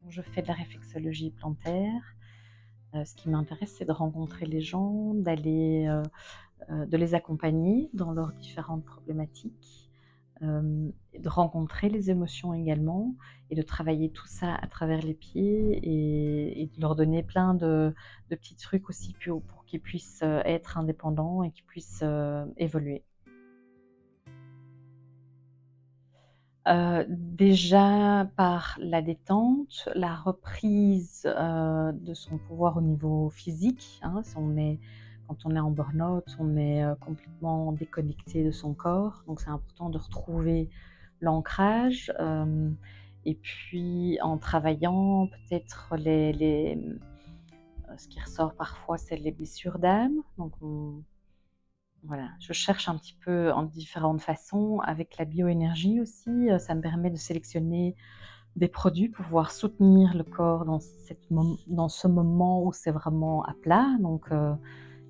Je fais de la réflexologie plantaire. Ce qui m'intéresse, c'est de rencontrer les gens, de les accompagner dans leurs différentes problématiques, et de rencontrer les émotions également et de travailler tout ça à travers les pieds et de leur donner plein de petits trucs aussi pour qu'ils puissent, être indépendants et qu'ils puissent, évoluer. Déjà par la détente, la reprise, de son pouvoir au niveau physique, hein. Si on est Quand on est en burn-out, on est, complètement déconnecté de son corps, donc c'est important de retrouver l'ancrage, et puis en travaillant peut-être ce qui ressort parfois, c'est les blessures d'âme, donc voilà, je cherche un petit peu en différentes façons. Avec la bioénergie aussi, ça me permet de sélectionner des produits pour pouvoir soutenir le corps dans ce moment où c'est vraiment à plat. Donc,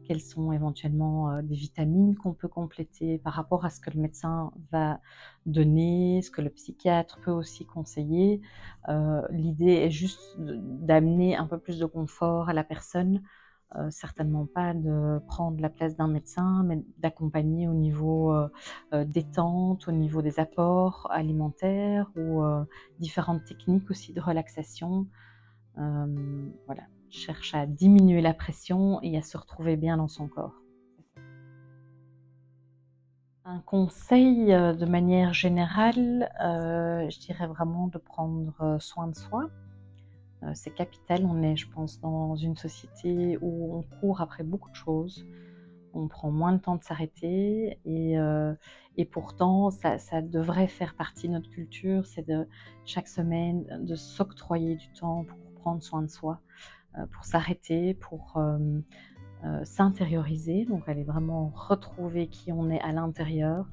quelles sont éventuellement, des vitamines qu'on peut compléter par rapport à ce que le médecin va donner, ce que le psychiatre peut aussi conseiller. L'idée est juste d'amener un peu plus de confort à la personne. Certainement pas de prendre la place d'un médecin, mais d'accompagner au niveau, détente, au niveau des apports alimentaires ou, différentes techniques aussi de relaxation. Voilà, je cherche à diminuer la pression et à se retrouver bien dans son corps. Un conseil, de manière générale, je dirais vraiment de prendre, soin de soi. C'est capital. On est, je pense, dans une société où on court après beaucoup de choses. On prend moins le temps de s'arrêter et pourtant ça devrait faire partie de notre culture, c'est de chaque semaine, de s'octroyer du temps pour prendre soin de soi, pour s'arrêter, pour, s'intérioriser, donc aller vraiment retrouver qui on est à l'intérieur,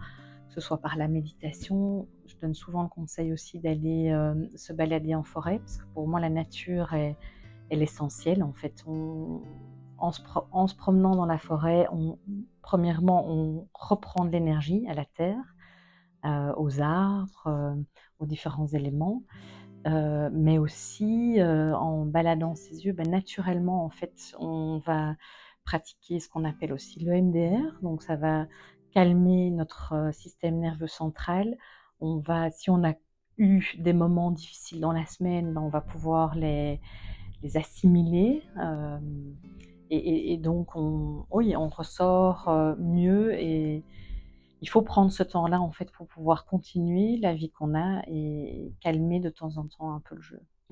que ce soit par la méditation. Je donne souvent le conseil aussi d'aller, se balader en forêt parce que pour moi la nature est l'essentiel en fait. En se promenant dans la forêt, premièrement, on reprend de l'énergie à la terre, aux arbres, aux différents éléments, mais aussi, en baladant ses yeux, naturellement, en fait, on va pratiquer ce qu'on appelle aussi l'EMDR, donc ça va calmer notre, système nerveux central. Si on a eu des moments difficiles dans la semaine, on va pouvoir les assimiler, et donc oui, on ressort, mieux et il faut prendre ce temps-là, en fait, pour pouvoir continuer la vie qu'on a et calmer de temps en temps un peu le jeu.